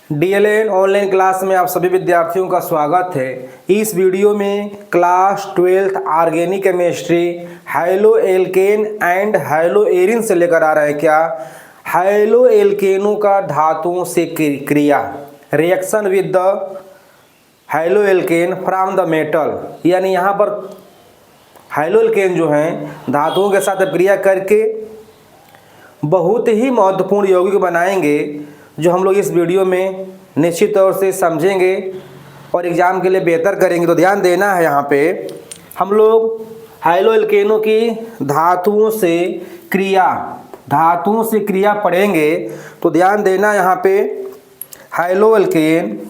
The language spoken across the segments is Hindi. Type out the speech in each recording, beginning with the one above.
डीएलएन ऑनलाइन क्लास में आप सभी विद्यार्थियों का स्वागत है। इस वीडियो में class 12th organic chemistry halo alkane and halo arene से लेकर आ रहे हैं। क्या हाइलो एल्केनों का धातुओं से क्रिया, reaction with the halo alkane from the metal, यानी यहाँ पर हाइलो एल्केन जो हैं धातुओं के साथ क्रिया करके बहुत ही महत्वपूर्ण यौगिक बनाएंगे, जो हम लोग इस वीडियो में निश्चित तौर से समझेंगे और एग्ज़ाम के लिए बेहतर करेंगे। तो ध्यान देना है, यहाँ पे हम लोग हाइलो एल्केनों की धातुओं से क्रिया पढ़ेंगे। तो ध्यान देना यहाँ पे हाइलो एल्केन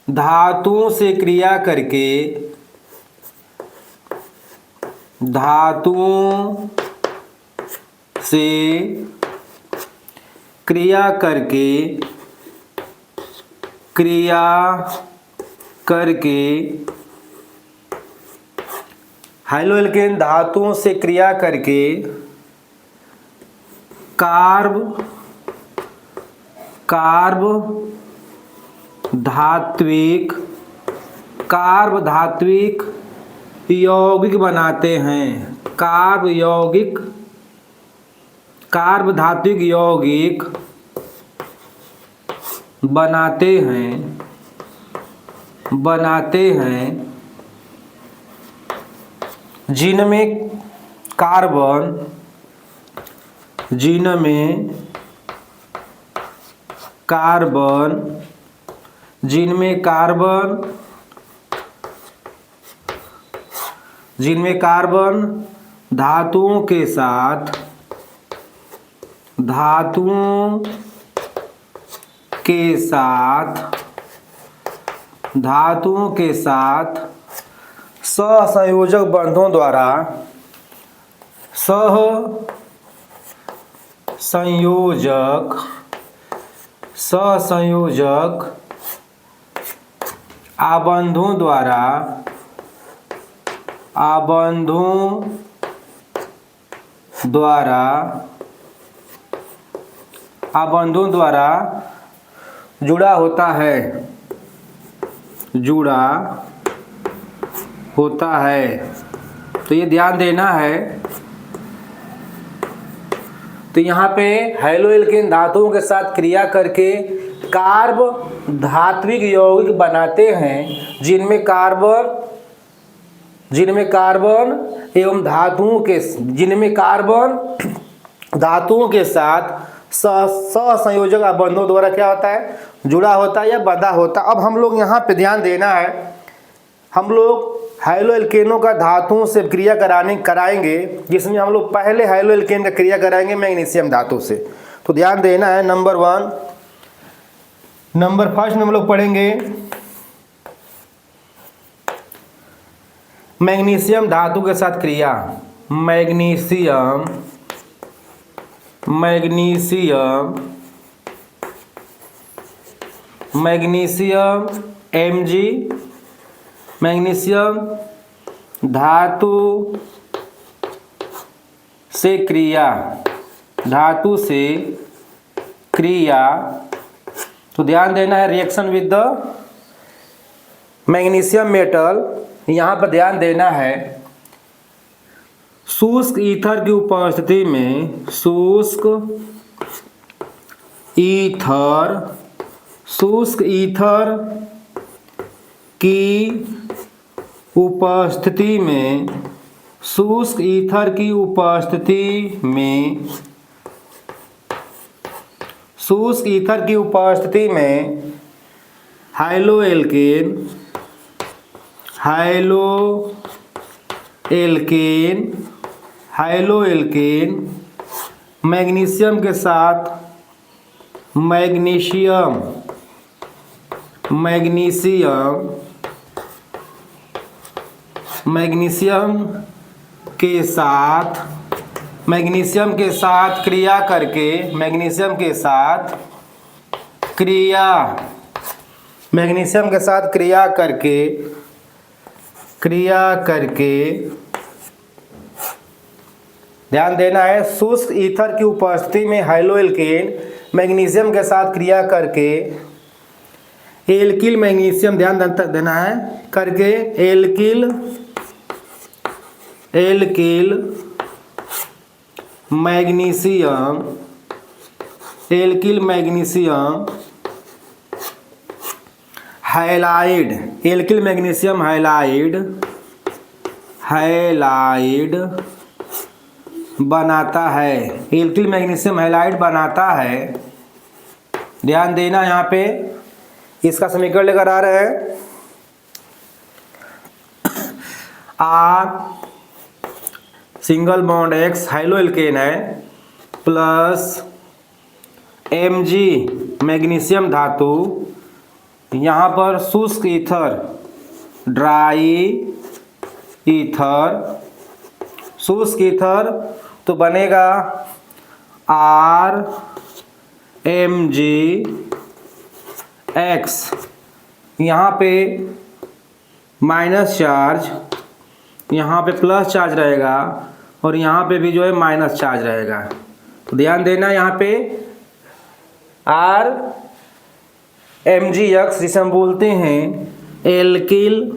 धातुओं से क्रिया करके हाइलो एल्केन धातुओं से क्रिया करके कार्ब धात्विक यौगिक बनाते हैं। कार्ब धात्विक यौगिक बनाते हैं जिनमें कार्बन धातुओं के साथ सहसंयोजक बंधों द्वारा सहसंयोजक आबंधों द्वारा जुड़ा होता है। तो ये ध्यान देना है। तो यहाँ पे हाइलो एल्केन धातुओं के साथ क्रिया करके कार्ब धात्विक यौगिक बनाते हैं जिनमें कार्बन धातुओं के साथ सहसंयोजक बंधों द्वारा क्या होता है, जुड़ा होता है या बंधा होता है। अब हम लोग यहाँ पे ध्यान देना है, हम लोग हाइलो एल्केनों का धातुओं से क्रिया कराएंगे, जिसमें हम लोग पहले हाइलो एल्केन का क्रिया कराएंगे मैग्नीशियम धातु से। तो ध्यान देना है, नंबर फर्स्ट में हम लोग पढ़ेंगे मैग्नीशियम धातु के साथ क्रिया। मैग्नीशियम Mg मैग्नीशियम धातु से क्रिया। तो ध्यान देना है, reaction with the magnesium metal. यहाँ पर ध्यान देना है, शुष्क ईथर की उपस्थिति में शुष्क ईथर की उपस्थिति में हाइलो एल्केन मैग्नीशियम के साथ मैग्नीशियम के साथ क्रिया करके क्रिया करके, ध्यान देना है, शुष्क ईथर की उपस्थिति में हैलो एल्केन मैग्नीशियम के साथ क्रिया करके एल्किल मैग्नीशियम, ध्यान देना है, करके alkyl magnesium halide, alkyl magnesium halide बनाता है, एल्किल मैग्नीशियम हैलाइड बनाता है। ध्यान देना, यहाँ पे इसका समीकरण लेकर आ रहे हैं, R single bond X halo alkane है प्लस Mg मैग्नीशियम धातु, यहाँ पर शुष्क ईथर ड्राई ईथर, शुष्क ईथर तो बनेगा RMgX, यहाँ पे माइनस चार्ज, यहाँ पे प्लस चार्ज रहेगा और यहाँ पे भी जो है माइनस चार्ज रहेगा। तो ध्यान देना, यहाँ पे RMgX जिसे हम बोलते हैं एल्किल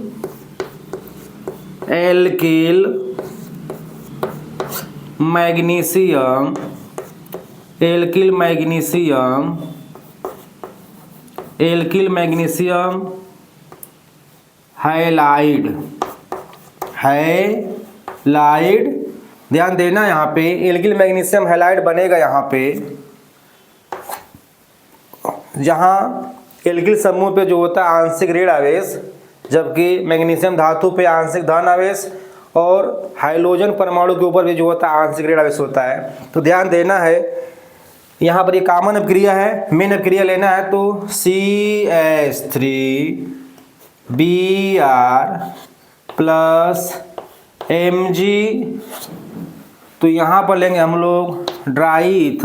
मैग्नीशियम हैलाइड, ध्यान देना, यहाँ पे एल्किल मैग्नीशियम हैलाइड बनेगा, यहाँ पे जहाँ एल्किल समूह पे जो होता है आंशिक ऋण आवेश, जबकि मैग्नीशियम धातु पे आंशिक धन आवेश, और हाइड्रोजन परमाणु के ऊपर भी जो होता है आंशिक ऋण आवेश होता है। तो ध्यान देना है, यहाँ पर ये कॉमन अभिक्रिया है, मेन अभिक्रिया लेना है, तो CH3Br प्लस Mg, तो यहाँ पर लेंगे हम लोग ड्राई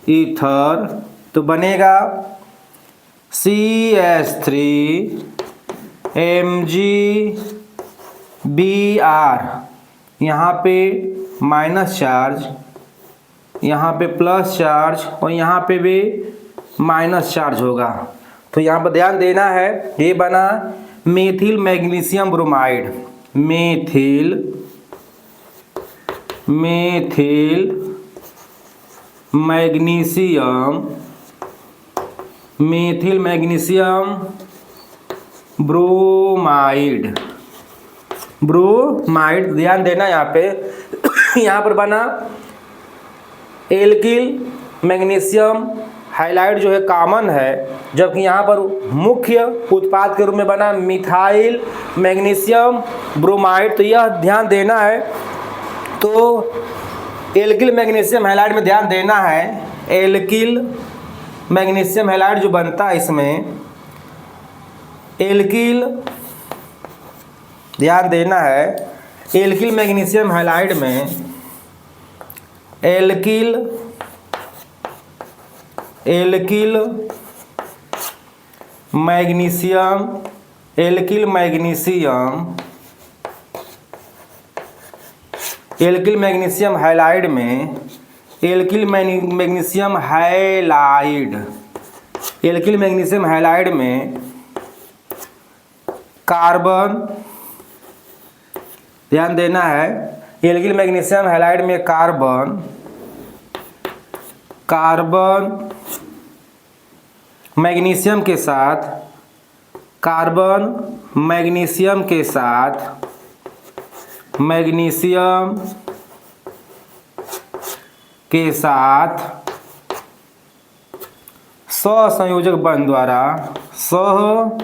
ईथर, तो बनेगा CH3MgBr, यहाँ पे माइनस चार्ज, यहाँ पे प्लस चार्ज और यहाँ पे भी माइनस चार्ज होगा। तो यहाँ पर ध्यान देना है, ये बना methyl magnesium bromide, methyl magnesium bromide, ध्यान देना यहाँ पे यहाँ पर बना एल्किल मैग्नीशियम हाइलाइड जो है कॉमन है, जबकि यहाँ पर मुख्य उत्पाद के रूप में बना मिथाइल मैग्नीशियम ब्रोमाइड। तो यह ध्यान देना है, तो एल्किल मैग्नीशियम हैलाइड में ध्यान देना है, एल्किल मैग्नीशियम हैलाइड जो बनता है इसमें एल्किल, ध्यान देना है, एल्किल मैग्नीशियम हैलाइड में एल्किल मैग्नीशियम हैलाइड में एल्किल मैग्नीशियम हैलाइड में कार्बन, ध्यान देना है, एल्किल मैग्नीशियम हैलाइड में कार्बन मैग्नीशियम के साथ सहसंयोजक बंध द्वारा सहसंयोजक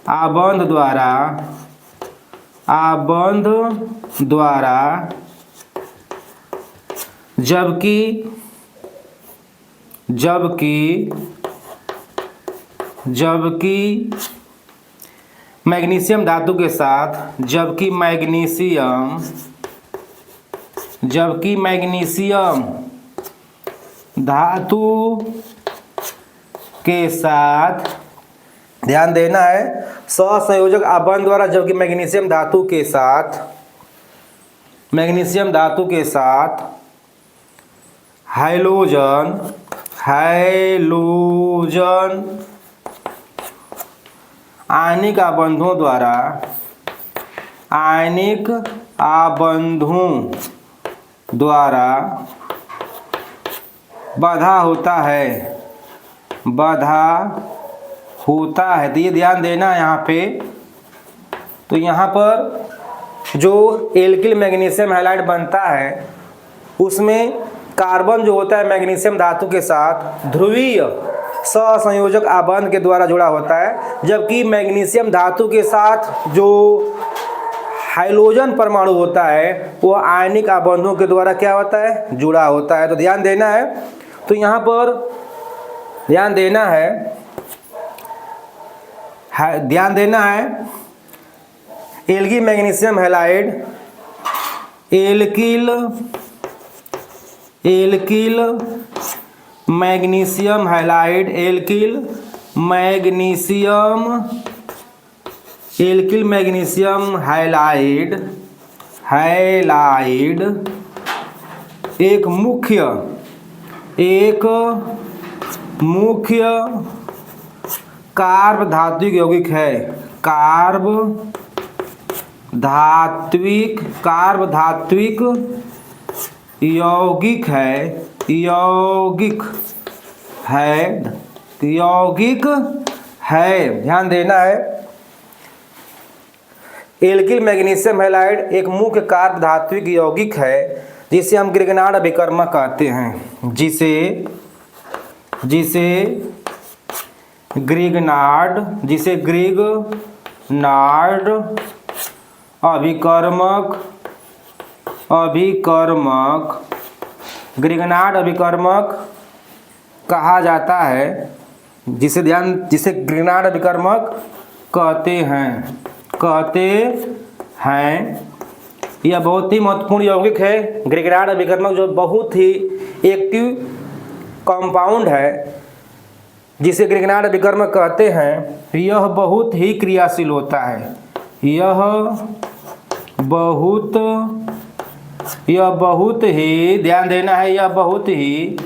आबंध द्वारा जबकि मैग्नीशियम धातु के साथ जबकि मैग्नीशियम धातु के साथ, ध्यान देना है, सहसंयोजक आबंध द्वारा, जबकि मैग्नीशियम धातु के साथ, मैग्नीशियम धातु के साथ हाइड्रोजन, हाइड्रोजन आयनिक आबंधों द्वारा, आयनिक आबंधों द्वारा बाधा होता है, बाधा होता है। तो ये ध्यान देना है यहाँ पे। तो यहाँ पर जो एल्किल मैग्नीशियम हैलाइड बनता है उसमें कार्बन जो होता है मैग्नीशियम धातु के साथ ध्रुवीय सहसंयोजक आबंध के द्वारा जुड़ा होता है, जबकि मैग्नीशियम धातु के साथ जो हाइड्रोजन परमाणु होता है वो आयनिक आबंधों के द्वारा क्या होता है, जुड़ा होता है। तो ध्यान देना है। तो यहाँ पर ध्यान देना है, ध्यान देना है, alkyl magnesium halide, alkyl magnesium halide, alkyl magnesium halide एक मुख्य कार्ब धात्विक यौगिक है, कार्ब धात्विक यौगिक है। ध्यान देना है, एल्किल मैग्नीशियम हैलाइड एक मुख्य कार्ब धात्विक यौगिक है जिसे हम ग्रिग्नार्ड अभिकर्मक कहते हैं, जिसे ग्रिग्नार्ड ग्रिग्नार्ड अभिकर्मक कहा जाता है, जिसे ग्रिग्नार्ड अभिकर्मक कहते हैं। यह बहुत ही महत्वपूर्ण यौगिक है ग्रिग्नार्ड अभिकर्मक, जो बहुत ही एक्टिव कंपाउंड है जिसे ग्रिग्नार्ड अभिकर्मक कहते हैं। यह बहुत ही क्रियाशील होता है, यह बहुत ही, ध्यान देना है, यह बहुत ही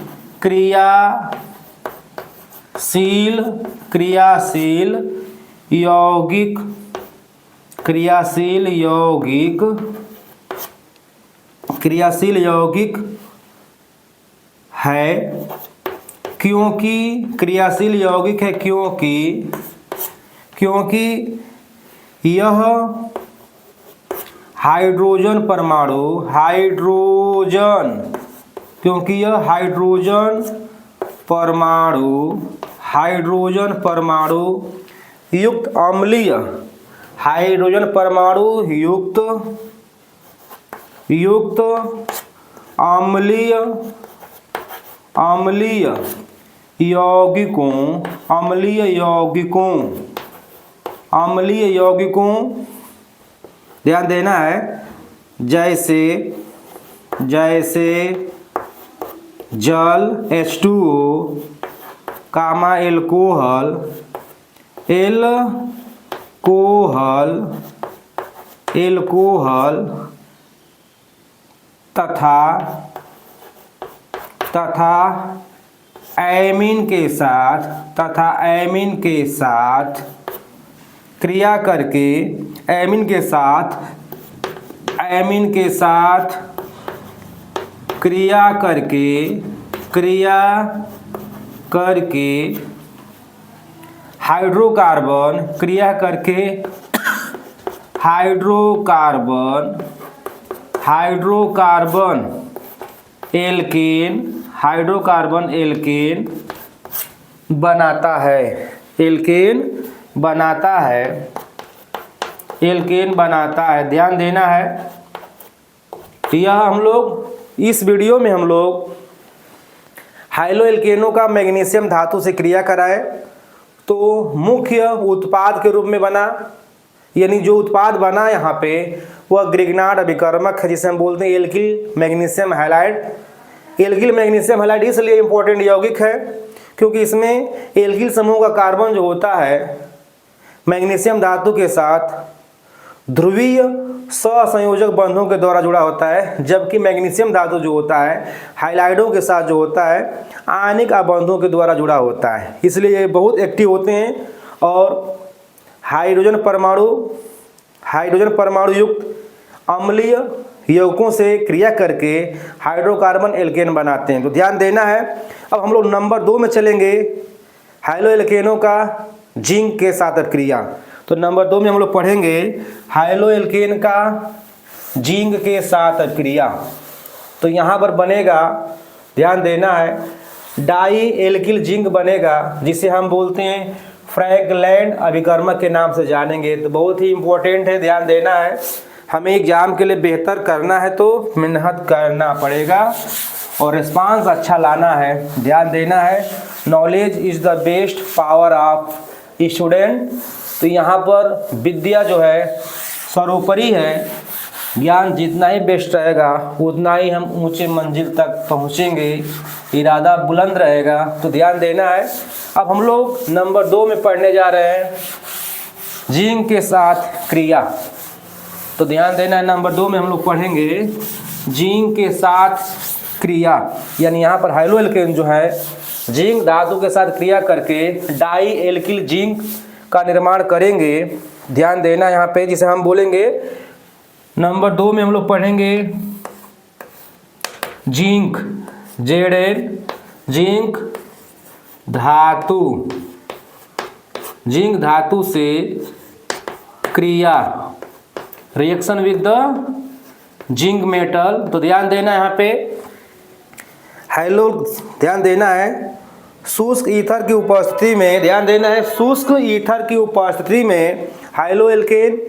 क्रियाशील यौगिक है। क्योंकि क्रियाशील यौगिक है, क्योंकि यह हाइड्रोजन परमाणु युक्त अम्लीय यौगिकों, ध्यान देना है, जैसे जल H2O, एल्कोहल तथा एमीन के साथ क्रिया करके हाइड्रोकार्बन एल्केन बनाता है। ध्यान देना है, यह हम लोग इस वीडियो में हाइलो एल्केनों का मैग्नीशियम धातु से क्रिया कराए तो मुख्य उत्पाद के रूप में बना, यानी जो उत्पाद बना यहाँ पे वह ग्रिग्नार्ड अभिकर्मक है जिसे हम बोलते हैं alkyl magnesium halide. Alkyl magnesium halide इसलिए इंपॉर्टेंट यौगिक है क्योंकि इसमें एल्किल समूह का कार्बन जो होता है मैग्नीशियम धातु के साथ ध्रुवीय सहसंयोजक बंधों के द्वारा जुड़ा होता है, जबकि मैग्नीशियम धातु जो होता है हाइलाइडों के साथ जो होता है आयनिक आबंधों के द्वारा जुड़ा होता है, इसलिए ये बहुत एक्टिव होते हैं और हाइड्रोजन परमाणु युक्त अम्लीय यौगिकों से क्रिया करके हाइड्रोकार्बन एल्केन बनाते हैं। तो ध्यान देना है। अब हम लोग नंबर 2 में चलेंगे, हाइलो एल्केनों का जिंक के साथ क्रिया। तो नंबर 2 में हम लोग पढ़ेंगे हाइलो एल्केन का जिंक के साथ क्रिया। तो यहाँ पर बनेगा, ध्यान देना है, डाई एल्किल जिंक बनेगा जिसे हम बोलते हैं फ्रैंकलैंड अभिकर्मक के नाम से जानेंगे। तो बहुत ही इंपॉर्टेंट है, ध्यान देना है। हमें एग्जाम के लिए बेहतर करना है तो मेहनत करना पड़ेगा और रिस्पांस अच्छा लाना है, ध्यान देना है। Knowledge is the best power of student. तो यहाँ पर विद्या जो है सर्वोपरि है, ज्ञान जितना ही बेस्ट रहेगा उतना ही हम ऊंचे मंजिल तक पहुँचेंगे, इरादा बुलंद रहेगा। तो ध्यान देना है। अब हम लोग नंबर 2 में पढ़ने जा रहे हैं जिंक के साथ क्रिया। तो ध्यान देना है, नंबर 2 में हम लोग पढ़ेंगे जिंक के साथ क्रिया, यानी यहाँ पर हाइलो एल्केन जो है जिंक धातु के साथ क्रिया करके डाई एल्किल जिंक का निर्माण करेंगे। ध्यान देना यहाँ पे, जिसे हम बोलेंगे नंबर 2 में हम लोग पढ़ेंगे जिंक Zn जिंक धातु से क्रिया, reaction with the zinc metal. तो ध्यान देना यहाँ पे हाइलो, ध्यान देना है, शुष्क ईथर की उपस्थिति में, ध्यान देना है, शुष्क ईथर की उपस्थिति में हाइलो एल्केन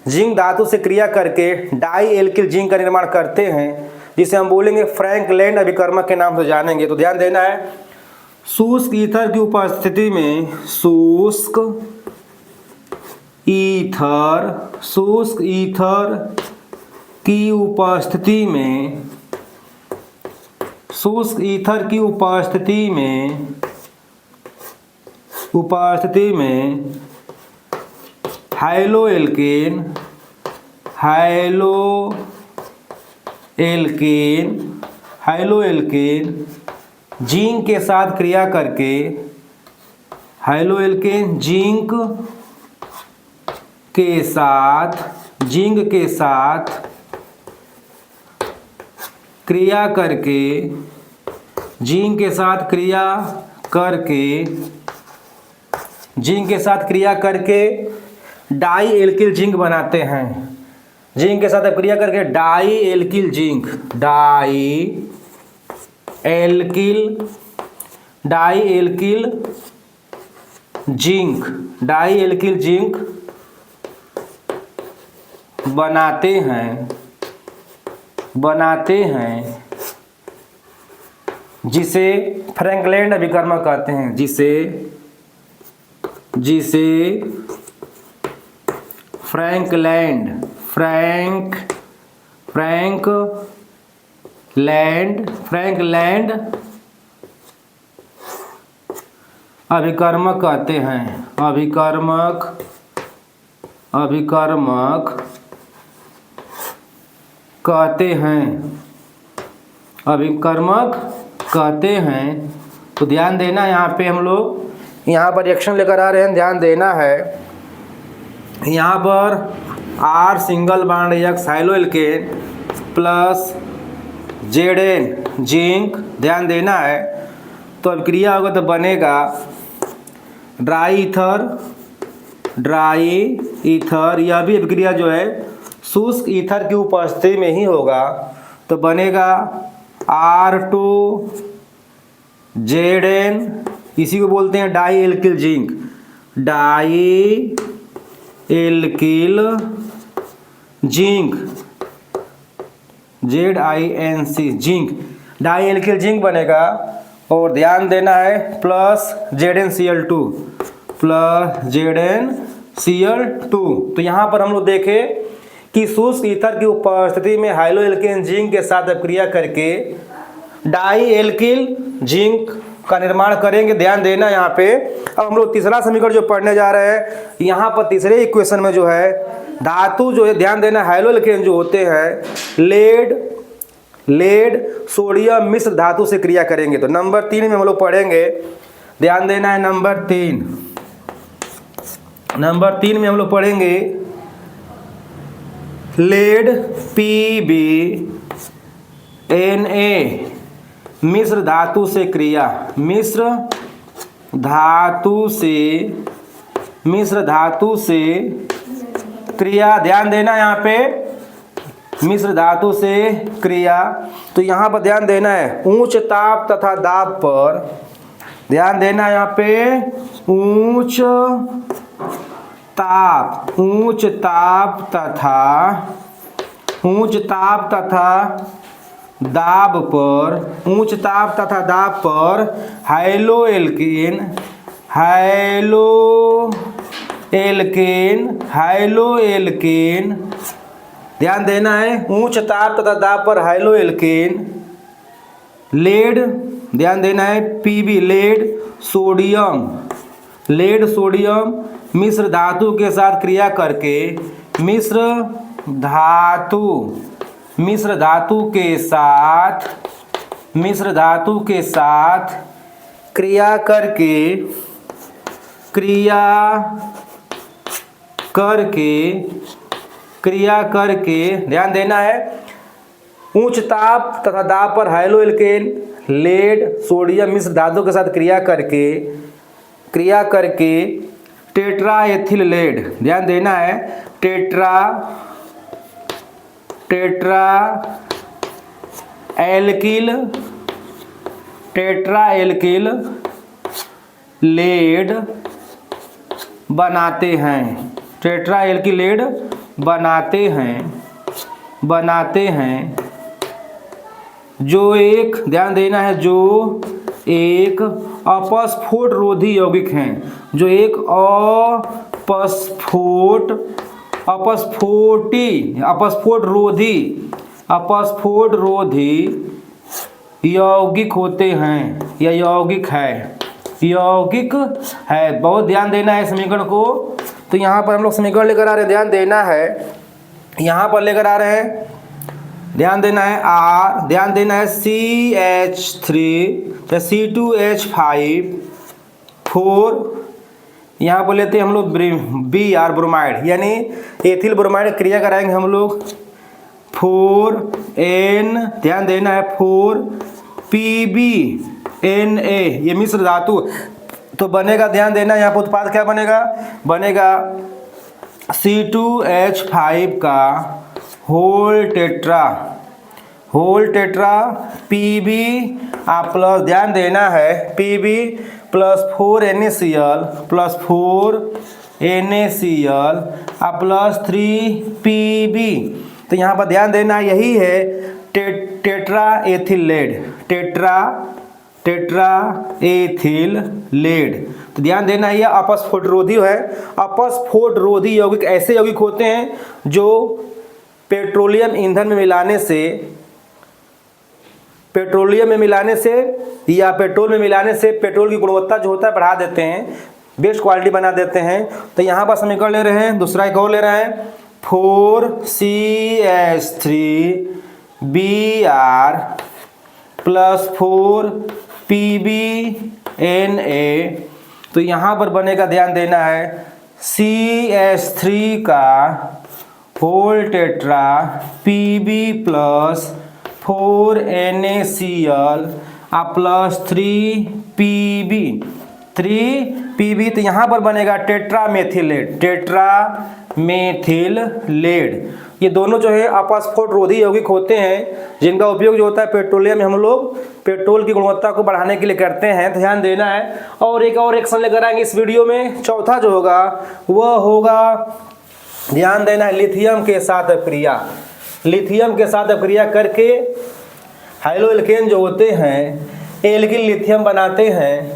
जिंक धातु से क्रिया करके डाई एल्किल जिंक का निर्माण करते हैं, जिसे हम बोलेंगे फ्रैंकलैंड अभिकर्मक के नाम से जानेंगे। तो ध्यान देना है, शुष्क ईथर की उपस्थिति में, शुष्क ईथर की उपस्थिति में, शुष्क ईथर की उपस्थिति में हाइलो एल्केन जिंक के साथ क्रिया करके, हाइलो एल्केन जिंक के साथ क्रिया करके, जिंक के साथ क्रिया करके डाई एल्किल जिंक बनाते हैं। जिंक के साथ क्रिया करके डाई एल्किल जिंक बनाते हैं, जिसे फ्रैंकलैंड अभिकर्मक कहते हैं, जिसे फ्रैंकलैंड अभिकर्मक कहते हैं, अभिकर्मक कहते हैं। तो ध्यान देना, यहाँ पे हम लोग यहाँ पर रिएक्शन लेकर आ रहे हैं, ध्यान देना है। यहाँ पर R single bond X halo alkane plus Zn zinc, ध्यान देना है। तो अब क्रिया होगा तो बनेगा ड्राई ईथर, यह भी अभिक्रिया जो है शुष्क ईथर की उपस्थिति में ही होगा। तो बनेगा R2Zn, इसी को बोलते हैं di alkyl zinc, ZINC zinc, di alkyl zinc बनेगा। और ध्यान देना है प्लस ZnCl2 तो यहाँ पर हम लोग देखें कि शुष्क ईथर की उपस्थिति में हाइलो एल्केन जिंक के साथ क्रिया करके डाई एल्किल जिंक का निर्माण करेंगे। ध्यान देना यहाँ पे। अब हम लोग तीसरा समीकरण जो पढ़ने जा रहे हैं, यहाँ पर तीसरे इक्वेशन में जो है धातु जो है, ध्यान देना, हैलो एल्केन जो होते हैं लेड सोडियम मिश्र धातु से क्रिया करेंगे। तो नंबर 3 में हम लोग पढ़ेंगे। ध्यान देना है नंबर 3 में हम लोग पढ़ेंगे लेड PbNa मिश्र धातु से क्रिया, मिश्र धातु से क्रिया। ध्यान देना यहाँ पे मिश्र धातु से क्रिया। तो यहाँ पर ध्यान देना है उच्च ताप तथा दाब पर। ध्यान देना यहाँ पे उच्च ताप तथा दाब पर हैलो एल्केन। ध्यान देना है उच्च ताप तथा दाब पर हैलो एल्केन लेड। ध्यान देना है Pb लेड सोडियम मिश्र धातु के साथ क्रिया करके, मिश्र धातु के साथ क्रिया करके ध्यान देना है उच्च ताप तथा दाब पर हैलो एल्केन लेड सोडियम मिश्र धातु के साथ क्रिया करके टेट्रा एथिल लेड। ध्यान देना है टेट्रा एल्किल लेड बनाते हैं। टेट्रा एल्किल लेड बनाते हैं जो एक, ध्यान देना है, जो एक अपस्फोट रोधी यौगिक हैं, जो एक अपस्फोट रोधी यौगिक होते हैं या यौगिक है। बहुत ध्यान देना है समीकरण को। तो यहाँ पर हम लोग समीकरण लेकर आ रहे हैं। ध्यान देना है यहाँ पर लेकर आ रहे हैं। ध्यान देना है R, ध्यान देना है CH3 या C2H5 4, यहाँ पर लेते हैं हम लोग Br ब्रोमाइड, यानी एथिल ब्रोमाइड क्रिया कराएंगे हम लोग 4N। ध्यान देना है 4PbNa, ये मिश्र धातु तो बनेगा। ध्यान देना यहाँ पर उत्पाद क्या बनेगा C2H5 का होल टेट्रा Pb प्लस, ध्यान देना है Pb plus 4NaCl plus 4NaCl plus 3Pb। तो यहाँ पर ध्यान देना यही है टेट्रा एथिल लेड। तो ध्यान देना यह अपस्फोट रोधी है। अपस्फोट रोधी यौगिक ऐसे यौगिक होते हैं जो पेट्रोलियम ईंधन में मिलाने से या पेट्रोल में मिलाने से पेट्रोल की गुणवत्ता जो होता है बढ़ा देते हैं, बेस्ट क्वालिटी बना देते हैं। तो यहाँ पर समीकरण ले रहे हैं, दूसरा एक और ले रहे हैं 4CH3Br प्लस 4PbNa। तो यहाँ पर बनेगा, ध्यान देना है CH3 का होल tetra Pb plus 4NaCl plus 3Pb। तो यहाँ पर बनेगा टेट्रा मेथिल लेड। ये दोनों जो है अपस्फोट रोधी यौगिक होते हैं जिनका उपयोग जो होता है पेट्रोलियम में हम लोग पेट्रोल की गुणवत्ता को बढ़ाने के लिए करते हैं। ध्यान देना है। और एक और एक्शन लेकर आएंगे इस वीडियो में। चौथा जो होगा वह होगा, ध्यान देना है, लिथियम के साथ क्रिया करके हैलो एल्केन जो होते हैं एल्किल लिथियम बनाते हैं।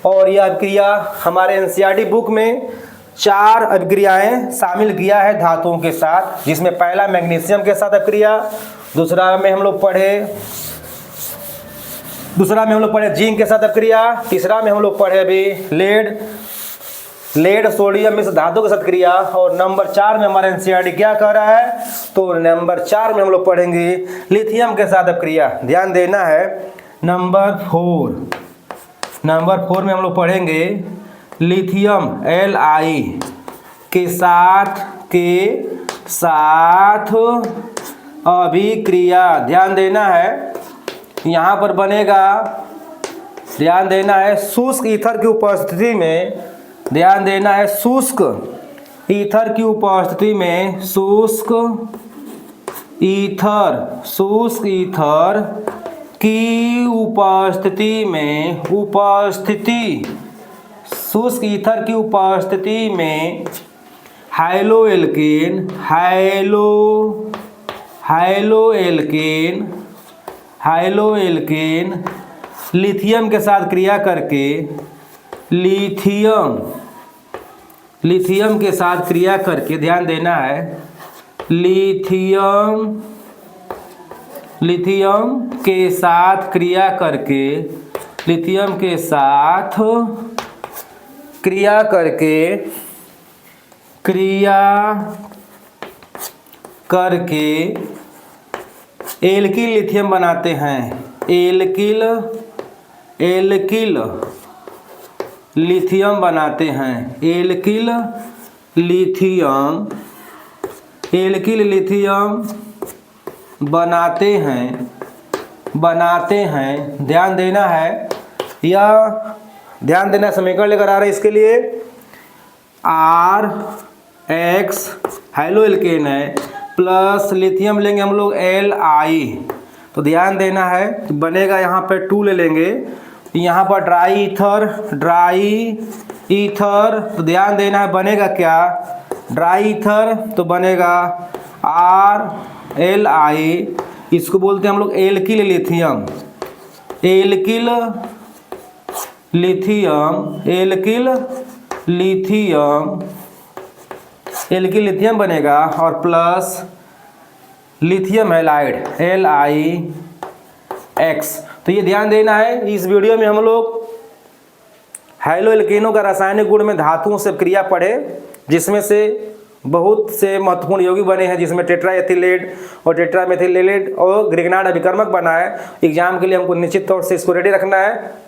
और यह अभिक्रिया हमारे एनसीईआरटी बुक में 4 अभिक्रियाएं शामिल किया है धातुओं के साथ, जिसमें पहला मैग्नीशियम के साथ अभिक्रिया, दूसरा में हम लोग पढ़े दूसरा में हम लोग पढ़े जिंक के साथ अपक्रिया। तीसरा में हम लोग पढ़े अभी लेड सोडियम मिश्र धातु के साथ क्रिया। और नंबर 4 में हमारा एनसीईआरटी क्या कह रहा है, तो नंबर 4 में हम लोग पढ़ेंगे लिथियम के साथ अपक्रिया। ध्यान देना है। नंबर 4 में हम लोग पढ़ेंगे लिथियम Li के साथ अभिक्रिया। ध्यान देना है, यहाँ पर बनेगा, ध्यान देना है, शुष्क ईथर की उपस्थिति में, ध्यान देना है, शुष्क ईथर की उपस्थिति में, शुष्क ईथर की उपस्थिति में, शुष्क ईथर की उपस्थिति में हाइलोएल्केन लिथियम के साथ क्रिया करके, लिथियम के साथ क्रिया करके, ध्यान देना है, लिथियम के साथ क्रिया करके एल्किल लिथियम बनाते हैं। एल्किल लिथियम बनाते हैं। एल्किल लिथियम बनाते हैं। ध्यान देना है, यह ध्यान देना, समीकरण लेकर आ रहे हैं इसके लिए। RX हाइलोएल्केन है, प्लस लिथियम लेंगे हम लोग Li, तो ध्यान देना है, तो बनेगा यहाँ पे 2 ले लेंगे, यहाँ पर ड्राई ईथर, तो ध्यान देना है, बनेगा क्या, ड्राई ईथर, तो बनेगा RLi, इसको बोलते हैं हम लोग एल्किल लिथियम बनेगा, और प्लस लिथियम हैलाइड LiX। तो ये ध्यान देना है, इस वीडियो में हम लोग हाइलोएल्केनों का रासायनिक गुण में धातुओं से क्रिया पढ़े, जिसमें से बहुत से महत्वपूर्ण यौगिक बने हैं, जिसमें टेट्राएथिलेट और टेट्रामेथिलेट और ग्रिग्नार्ड अभिकर्मक बना है। एग्जाम के लिए हमको निश्चित तौर से इसको रेडी रखना है।